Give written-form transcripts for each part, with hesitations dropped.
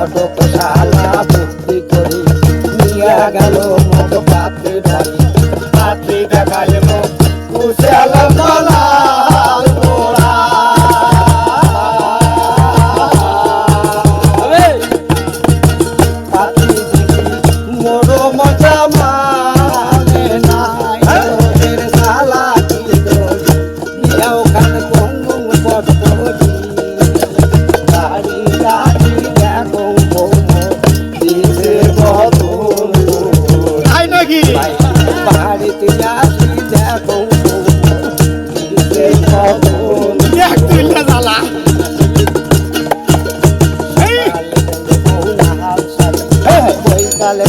ঘটক শালা বুদ্ধি করি নিয়ে গেল মুখ পাত্রে বাড়ি পাত্রে দেখাল মুখ কুশাল মালাল মোড়া পাত্রে দেখি মোড়ো মজা মানে নাই ওদের শালা কি করি নিয়ে ওখানে কোন পথ করি বাড়ি গাড়ি দেখো বৌমো দিছে বদল তাই নাকি বাড়িতে আসি দেখো বৌমো দিছে বদল এক তুইলা জ্বালা বৈকালে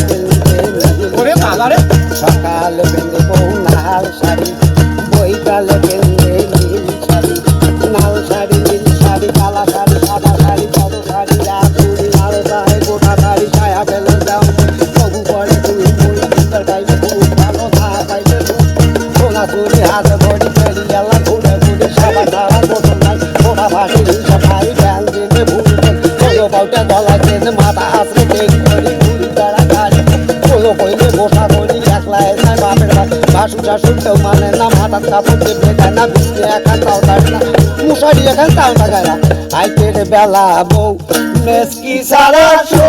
ওরে বাবা রে সকালে বেঁধে বউ লাল শাড়ি বৈকালে বেঁধে নীল শাড়ি লাল শাড়ি নীল শাড়ি কালা শাড়ি সাদা শাড়ি কালো শাড়ি রাতুরি লাল শাড়ি গোটা শাড়ি ছায়া পেল যাও তবু পরে তুই মুই ভিতর গাইলে খুব ভালো ধা পাইলে সোনা চুরি হাত বড়ি ফেরি গেলা ঘুরে ঘুরে সাবা সারা বোতল নাই গোটা ভাষি সবাই ব্যাল দিনে ভুল কোনো বাউটা গলা চেনে মাথা আসলে দেখ করি ঘুরি তারা গাড়ি কোনো কইলে বসা করি একলাই নাই বাপের বাপে বাসু শাশুর কেউ মানে না মাথার কাপড় চেপে দেয় না বিছলে এখান তাও থাকে না মশারি এখান তাও থাকে না আইতের বেলা বউ মেসকি সারা শো